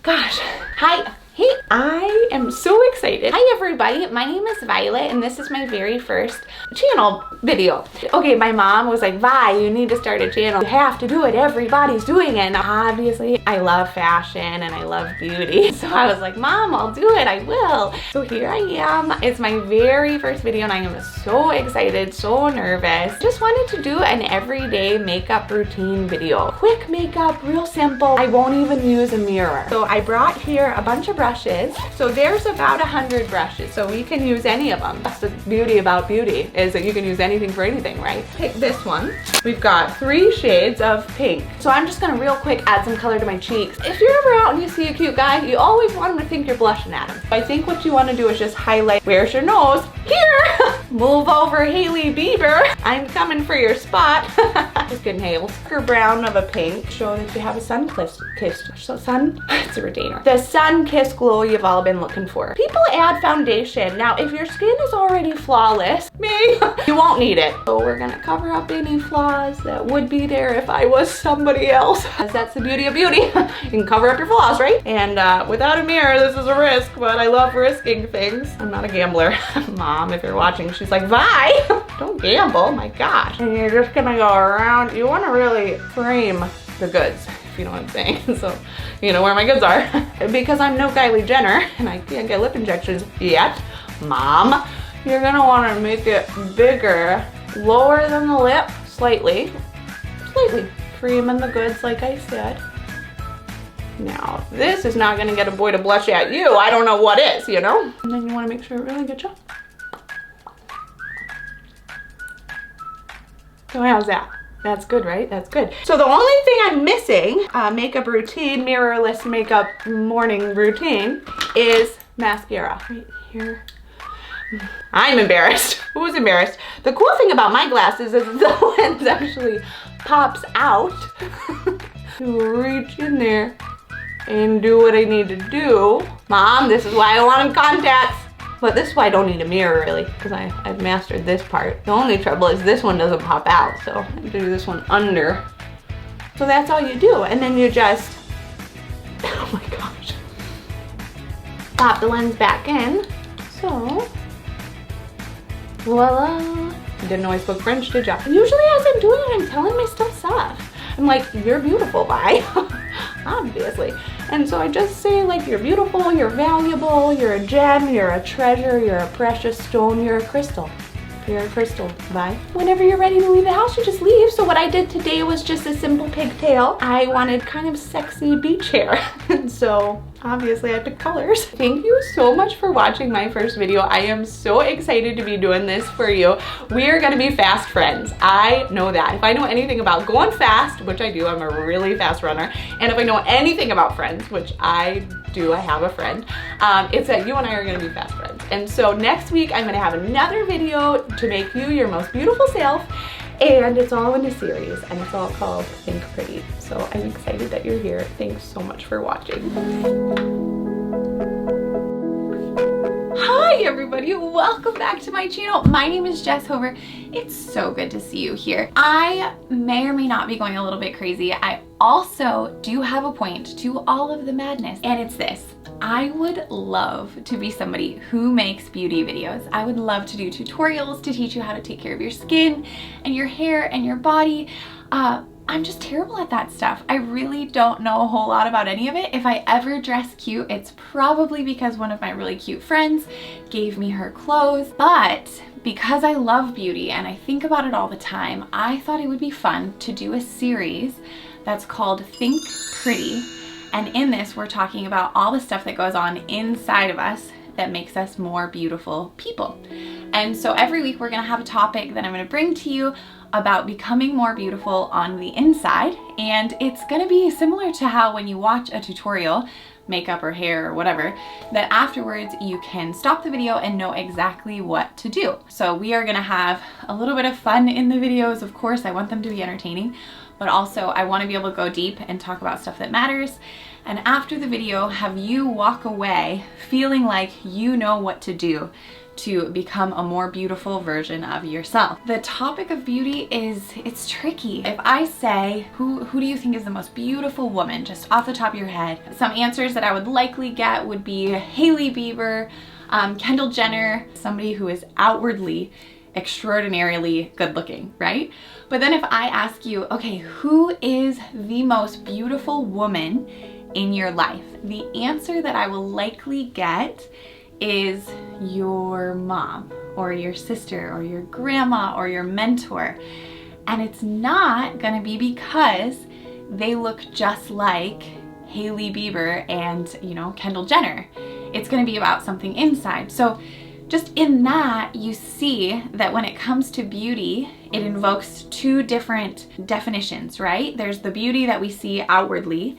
Gosh. Hi. Hey, I am so excited. Hi everybody, my name is Violet and this is my very first channel video. Okay, my mom was like, Vi, you need to start a channel. You have to do it, everybody's doing it. And obviously, I love fashion and I love beauty. So I was like, Mom, I'll do it, I will. So here I am. It's my very first video and I am so excited, so nervous. Just wanted to do an everyday makeup routine video. Quick makeup, real simple. I won't even use a mirror. So I brought here a bunch of brushes. So there's about 100 brushes, so we can use any of them. That's the beauty about beauty, is that you can use anything for anything, right? Pick this one. We've got 3 shades of pink. So I'm just gonna real quick add some color to my cheeks. If you're ever out and you see a cute guy, you always want him to think you're blushing at him. I think what you wanna do is just highlight, where's your nose? Here! Move over, Hailey Bieber. I'm coming for your spot. Just kidding, Hale. Darker brown of a pink. Show that you have a sun-kissed, it's a retainer. The sun-kissed glow you've all been looking for. People add foundation. Now, if your skin is already flawless, you won't need it. So we're gonna cover up any flaws that would be there if I was somebody else. Because that's the beauty of beauty. You can cover up your flaws, right? And without a mirror, this is a risk, but I love risking things. I'm not a gambler. Mom, if you're watching, she's like, Vi, don't gamble, my gosh. And you're just gonna go around. You wanna really frame the goods, if you know what I'm saying. So, you know where my goods are. Because I'm no Kylie Jenner and I can't get lip injections yet, Mom, you're gonna wanna make it bigger, lower than the lip, slightly. Framing the goods like I said. Now, this is not gonna get a boy to blush at you. I don't know what is, you know? And then you wanna make sure it really gets you. So how's that? That's good, right? That's good. So the only thing I'm missing, makeup routine, mirrorless makeup morning routine, is mascara. Right here. I'm embarrassed. Who's embarrassed? The cool thing about my glasses is the lens actually pops out to reach in there and do what I need to do. Mom, this is why I want contacts. But this is why I don't need a mirror really, because I've mastered this part. The only trouble is this one doesn't pop out, so I have to do this one under. So that's all you do, and then you just, oh my gosh, pop the lens back in. So, voila. You didn't know I spoke French, did ya? Usually as I'm doing it, I'm telling myself. I'm like, you're beautiful, Vi. Obviously. And so I just say like, you're beautiful, you're valuable, you're a gem, you're a treasure, you're a precious stone, you're a crystal. You're a crystal, Vi. Whenever you're ready to leave the house, you just leave. So what I did today was just a simple pigtail. I wanted kind of sexy beach hair. And so obviously I picked colors. Thank you so much for watching my first video. I am so excited to be doing this for you. We are gonna be fast friends. I know that. If I know anything about going fast, which I do, I'm a really fast runner. And if I know anything about friends, which I do, I have a friend, it's that you and I are gonna be fast friends. And so next week, I'm gonna have another video to make you your most beautiful self. And it's all in a series and it's all called Think Pretty. So I'm excited that you're here. Thanks so much for watching. Hi everybody, welcome back to my channel. My name is Jess Hover. It's so good to see you here. I may or may not be going a little bit crazy. I also do have a point to all of the madness, and it's this. I would love to be somebody who makes beauty videos. I would love to do tutorials to teach you how to take care of your skin and your hair and your body. I'm just terrible at that stuff. I really don't know a whole lot about any of it. If I ever dress cute, it's probably because one of my really cute friends gave me her clothes. But because I love beauty and I think about it all the time, I thought it would be fun to do a series that's called Think Pretty. And in this, we're talking about all the stuff that goes on inside of us that makes us more beautiful people. And so every week we're gonna have a topic that I'm gonna bring to you about becoming more beautiful on the inside. And it's gonna be similar to how when you watch a tutorial, makeup or hair or whatever, that afterwards you can stop the video and know exactly what to do. So we are gonna have a little bit of fun in the videos. Of course, I want them to be entertaining, but also I wanna be able to go deep and talk about stuff that matters. And after the video, have you walk away feeling like you know what to do to become a more beautiful version of yourself. The topic of beauty it's tricky. If I say, who do you think is the most beautiful woman, just off the top of your head, some answers that I would likely get would be Hailey Bieber, Kendall Jenner, somebody who is outwardly extraordinarily good looking, right? But then if I ask you, okay, who is the most beautiful woman in your life? The answer that I will likely get is your mom or your sister or your grandma or your mentor. And it's not gonna be because they look just like Hailey Bieber and, you know, Kendall Jenner. It's gonna be about something inside. So just in that, you see that when it comes to beauty, it invokes two different definitions, right? There's the beauty that we see outwardly,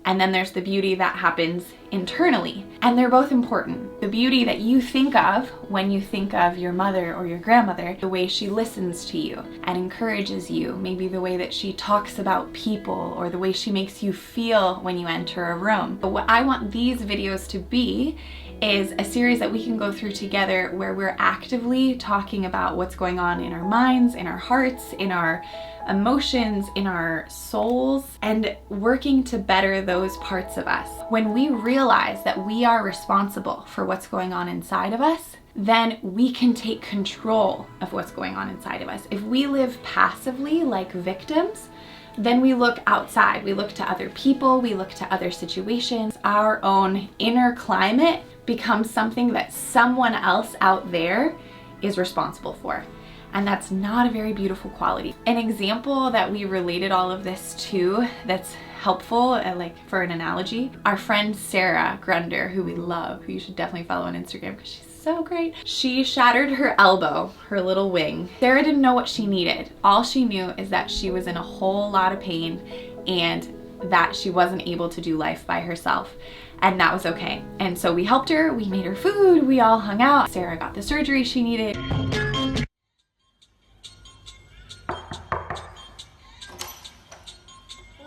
and then there's the beauty that happens internally. And they're both important. The beauty that you think of when you think of your mother or your grandmother, the way she listens to you and encourages you, maybe the way that she talks about people or the way she makes you feel when you enter a room. But what I want these videos to be is a series that we can go through together where we're actively talking about what's going on in our minds, in our hearts, in our emotions, in our souls, and working to better those parts of us. When we realize that we are responsible for what's going on inside of us, then we can take control of what's going on inside of us. If we live passively like victims, then we look outside, we look to other people, we look to other situations. Our own inner climate becomes something that someone else out there is responsible for. And that's not a very beautiful quality. An example that we related all of this to that's helpful, like for an analogy, our friend Sarah Grunder, who we love, who you should definitely follow on Instagram because she's so great. She shattered her elbow, her little wing. Sarah didn't know what she needed. All she knew is that she was in a whole lot of pain and that she wasn't able to do life by herself. And that was okay. And so we helped her, we made her food, we all hung out. Sarah got the surgery she needed.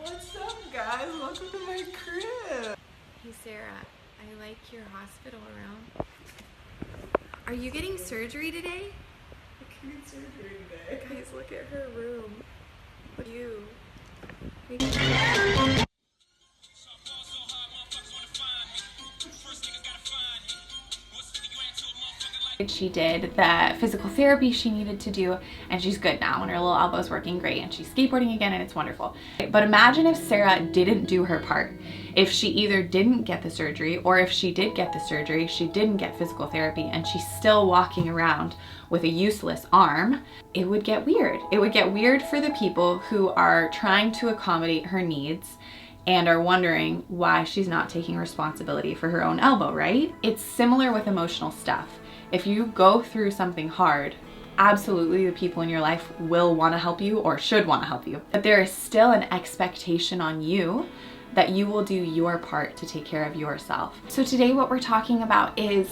What's up, guys? Welcome to my crib. Hey Sarah, I like your hospital room. Are you getting surgery today? I can get surgery today. Guys, look at her room. What you? She did the physical therapy she needed to do, and she's good now, and her little elbow's working great, and she's skateboarding again, and it's wonderful. But imagine if Sarah didn't do her part. If she either didn't get the surgery, or if she did get the surgery, she didn't get physical therapy, and she's still walking around with a useless arm, it would get weird. It would get weird for the people who are trying to accommodate her needs and are wondering why she's not taking responsibility for her own elbow, right? It's similar with emotional stuff. If you go through something hard, absolutely the people in your life will want to help you or should want to help you. But there is still an expectation on you that you will do your part to take care of yourself. So today what we're talking about is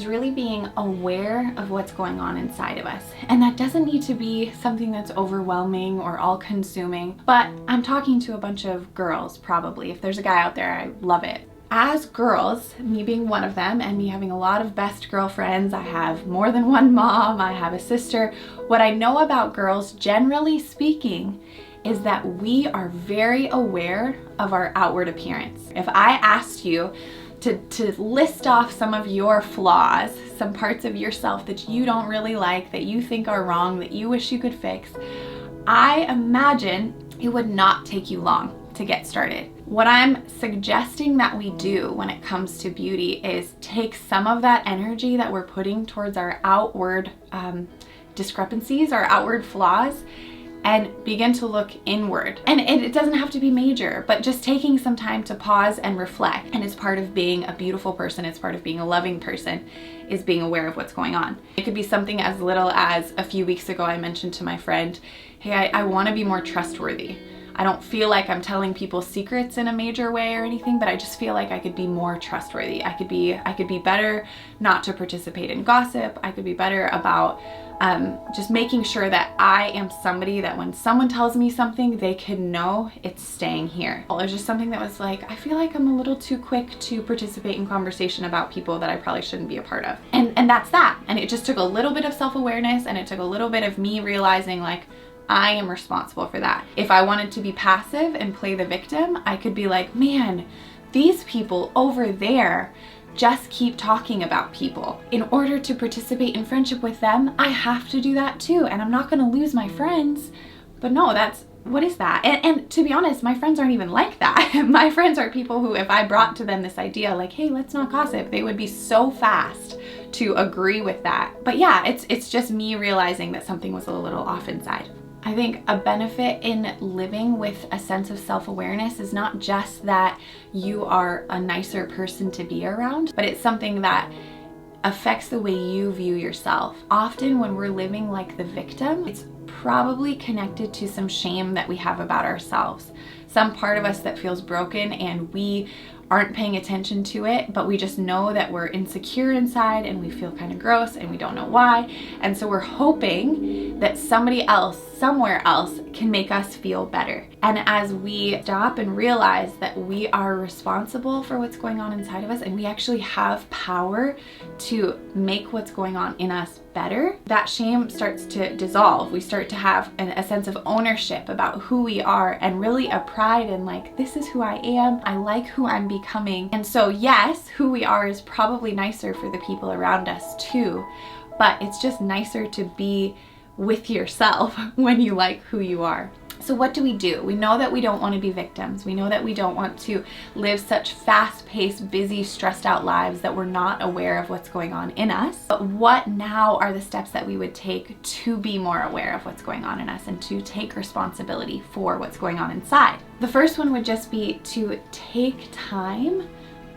really being aware of what's going on inside of us. And that doesn't need to be something that's overwhelming or all-consuming, but I'm talking to a bunch of girls probably. If there's a guy out there, I love it. As girls, me being one of them and me having a lot of best girlfriends, I have more than one mom, I have a sister. What I know about girls, generally speaking, is that we are very aware of our outward appearance. If I asked you to list off some of your flaws, some parts of yourself that you don't really like, that you think are wrong, that you wish you could fix, I imagine it would not take you long to get started. What I'm suggesting that we do when it comes to beauty is take some of that energy that we're putting towards our outward discrepancies, our outward flaws, and begin to look inward. And it doesn't have to be major, but just taking some time to pause and reflect. And it's part of being a beautiful person, it's part of being a loving person, is being aware of what's going on. It could be something as little as a few weeks ago I mentioned to my friend, hey, I want to be more trustworthy. I don't feel like I'm telling people secrets in a major way or anything, but I just feel like I could be more trustworthy. I could be better not to participate in gossip. I could be better about just making sure that I am somebody that when someone tells me something, they can know it's staying here. It was just something that was like, I feel like I'm a little too quick to participate in conversation about people that I probably shouldn't be a part of. And that's that. And it just took a little bit of self-awareness, and it took a little bit of me realizing like, I am responsible for that. If I wanted to be passive and play the victim, I could be like, man, these people over there just keep talking about people. In order to participate in friendship with them, I have to do that too. And I'm not gonna lose my friends. But no, what is that? And to be honest, my friends aren't even like that. My friends are people who, if I brought to them this idea like, hey, let's not gossip, they would be so fast to agree with that. But yeah, it's just me realizing that something was a little off inside. I think a benefit in living with a sense of self-awareness is not just that you are a nicer person to be around, but it's something that affects the way you view yourself. Often when we're living like the victim, it's probably connected to some shame that we have about ourselves. Some part of us that feels broken and we aren't paying attention to it, but we just know that we're insecure inside and we feel kind of gross and we don't know why. And so we're hoping that somebody else, somewhere else, can make us feel better. And as we stop and realize that we are responsible for what's going on inside of us and we actually have power to make what's going on in us better, that shame starts to dissolve. We start to have a sense of ownership about who we are and really a pride in like, this is who I am. I like who I'm becoming. And so yes, who we are is probably nicer for the people around us too, but it's just nicer to be with yourself when you like who you are. So what do? We know that we don't want to be victims. We know that we don't want to live such fast-paced, busy, stressed out lives that we're not aware of what's going on in us. But what now are the steps that we would take to be more aware of what's going on in us and to take responsibility for what's going on inside? The first one would just be to take time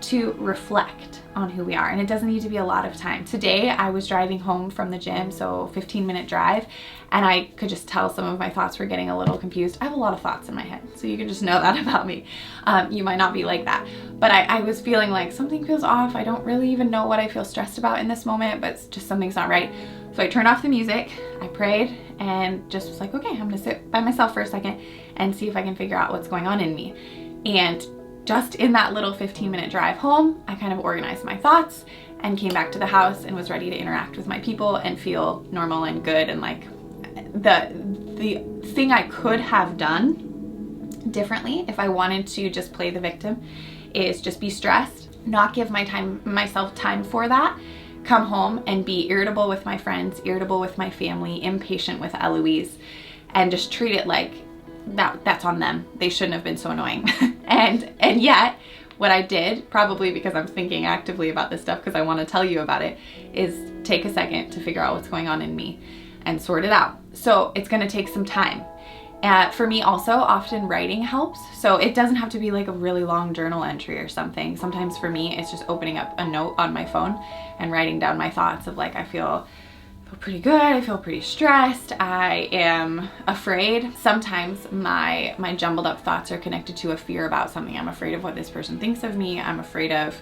to reflect on who we are. And it doesn't need to be a lot of time. Today I was driving home from the gym, so 15-minute drive, and I could just tell some of my thoughts were getting a little confused. I have a lot of thoughts in my head, so you can just know that about me. You might not be like that, but I was feeling like something feels off. I don't really even know what I feel stressed about in this moment, but it's just something's not right. So I turned off the music, I prayed, and just was like, okay, I'm gonna sit by myself for a second and see if I can figure out what's going on in me. And just in that little 15-minute drive home, I kind of organized my thoughts and came back to the house and was ready to interact with my people and feel normal and good. And like the thing I could have done differently if I wanted to just play the victim is just be stressed, not give myself time for that, come home and be irritable with my friends, irritable with my family, impatient with Eloise, and just treat it like that's on them. They shouldn't have been so annoying. and yet what I did, probably because I'm thinking actively about this stuff because I want to tell you about it, is take a second to figure out what's going on in me and sort it out. So it's going to take some time. For me also, often writing helps. So it doesn't have to be like a really long journal entry or something. Sometimes for me, it's just opening up a note on my phone and writing down my thoughts of like, I feel pretty good, I feel pretty stressed, I am afraid. Sometimes my jumbled up thoughts are connected to a fear about something. I'm afraid of what this person thinks of me. I'm afraid of,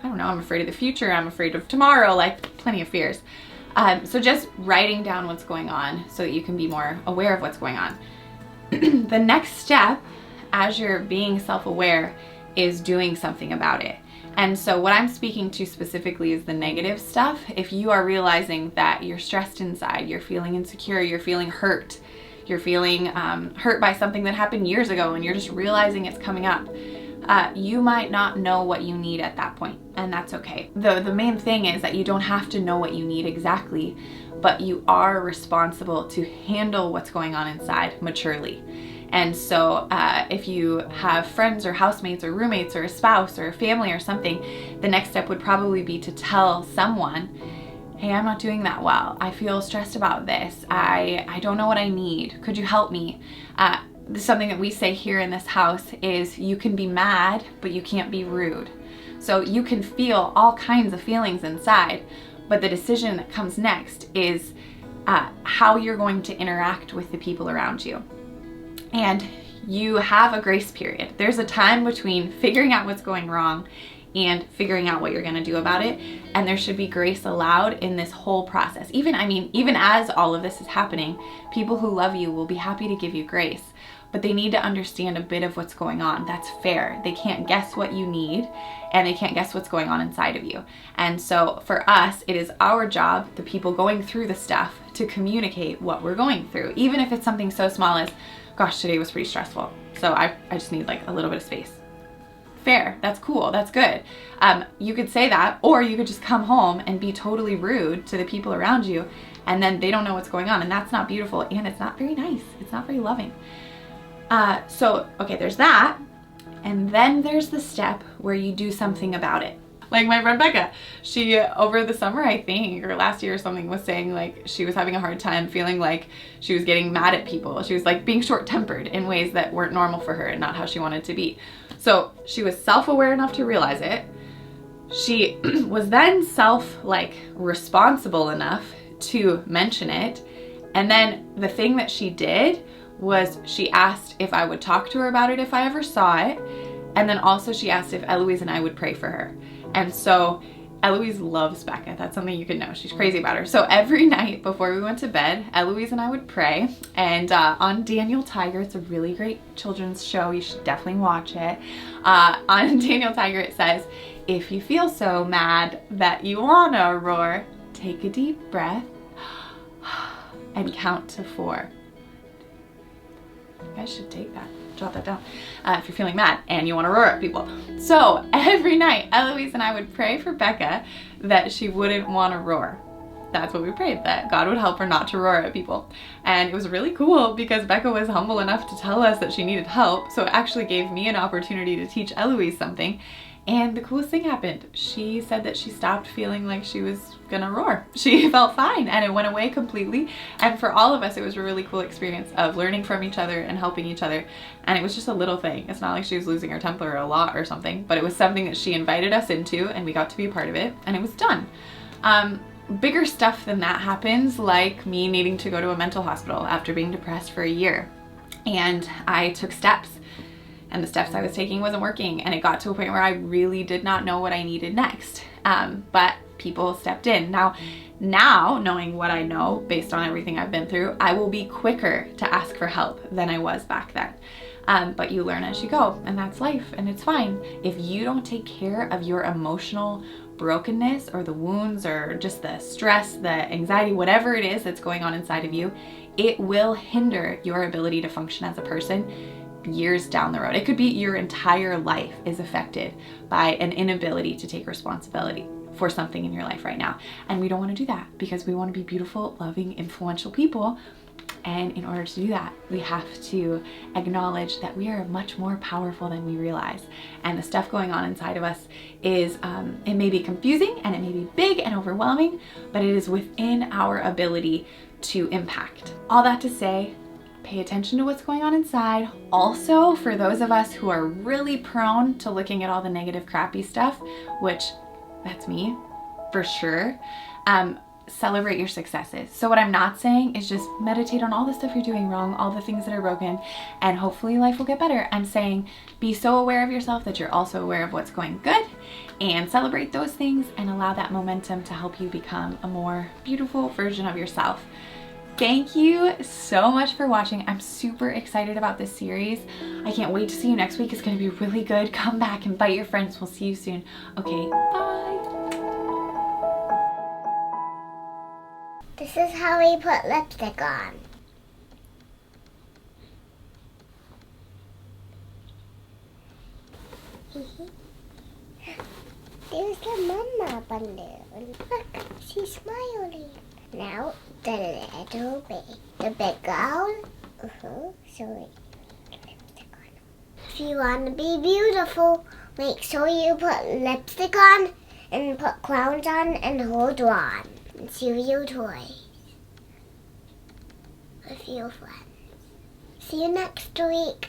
I don't know, I'm afraid of the future. I'm afraid of tomorrow, like plenty of fears. So just writing down what's going on so that you can be more aware of what's going on. The next step, as you're being self-aware, is doing something about it. And so what I'm speaking to specifically is the negative stuff. If you are realizing that you're stressed inside, you're feeling insecure, you're feeling hurt, you're feeling hurt by something that happened years ago and you're just realizing it's coming up, you might not know what you need at that point, and that's okay. The main thing is that you don't have to know what you need exactly, but you are responsible to handle what's going on inside maturely. And so if you have friends or housemates or roommates or a spouse or a family or something, the next step would probably be to tell someone, hey, I'm not doing that well. I feel stressed about this. I don't know what I need. Could you help me? Something that we say here in this house is you can be mad, but you can't be rude. So you can feel all kinds of feelings inside, but the decision that comes next is how you're going to interact with the people around you. And you have a grace period. There's a time between figuring out what's going wrong and figuring out what you're gonna do about it. And there should be grace allowed in this whole process. Even as all of this is happening, people who love you will be happy to give you grace, but they need to understand a bit of what's going on. That's fair. They can't guess what you need, and they can't guess what's going on inside of you. And so for us, it is our job, the people going through the stuff, to communicate what we're going through, even if it's something so small as, gosh, today was pretty stressful, so I just need like a little bit of space. Fair, that's cool, that's good. You could say that, or you could just come home and be totally rude to the people around you, and then they don't know what's going on, and that's not beautiful, and it's not very nice. It's not very loving. So, okay, there's that, and then there's the step where you do something about it. Like my friend Becca, she, over the summer, I think, or last year or something, was saying like she was having a hard time feeling like she was getting mad at people. She was like being short-tempered in ways that weren't normal for her and not how she wanted to be. So she was self-aware enough to realize it. She was then responsible enough to mention it. And then the thing that she did was she asked if I would talk to her about it if I ever saw it. And then also she asked if Eloise and I would pray for her. And so Eloise loves Becca. That's something you can know. She's crazy about her. So every night before we went to bed, Eloise and I would pray. And on Daniel Tiger, it's a really great children's show. You should definitely watch it. On Daniel Tiger, it says, if you feel so mad that you wanna roar, take a deep breath and count to 4. You guys should take that. Jot that down if you're feeling mad and you want to roar at people. So every night Eloise and I would pray for Becca that she wouldn't want to roar. That's what we prayed, that God would help her not to roar at people. And it was really cool because Becca was humble enough to tell us that she needed help, so it actually gave me an opportunity to teach Eloise something. And the coolest thing happened. She said that she stopped feeling like she was gonna roar. She felt fine and it went away completely. And for all of us, it was a really cool experience of learning from each other and helping each other. And it was just a little thing. It's not like she was losing her temper a lot or something, but it was something that she invited us into and we got to be a part of it and it was done. Bigger stuff than that happens, like me needing to go to a mental hospital after being depressed for a year. And I took steps. And the steps I was taking wasn't working, and it got to a point where I really did not know what I needed next. But people stepped in. Now, knowing what I know based on everything I've been through, I will be quicker to ask for help than I was back then. But you learn as you go, and that's life, and it's fine. If you don't take care of your emotional brokenness or the wounds or just the stress, the anxiety, whatever it is that's going on inside of you, it will hinder your ability to function as a person years down the road. It could be your entire life is affected by an inability to take responsibility for something in your life right now. And we don't want to do that because we want to be beautiful, loving, influential people. And in order to do that, we have to acknowledge that we are much more powerful than we realize. And the stuff going on inside of us is, it may be confusing and it may be big and overwhelming, but it is within our ability to impact. All that to say, pay attention to what's going on inside. Also, for those of us who are really prone to looking at all the negative, crappy stuff, which that's me for sure, celebrate your successes. So what I'm not saying is just meditate on all the stuff you're doing wrong, all the things that are broken, and hopefully life will get better. I'm saying be so aware of yourself that you're also aware of what's going good and celebrate those things and allow that momentum to help you become a more beautiful version of yourself. Thank you so much for watching. I'm super excited about this series. I can't wait to see you next week. It's going to be really good. Come back, invite your friends. We'll see you soon. Okay, bye. This is how we put lipstick on. There's the mama balloon. Look, she's smiling. Now the little baby, the big girl. So lipstick on. If you want to be beautiful, make sure you put lipstick on and put crowns on and hold on. And see your toys with your friends. See you next week.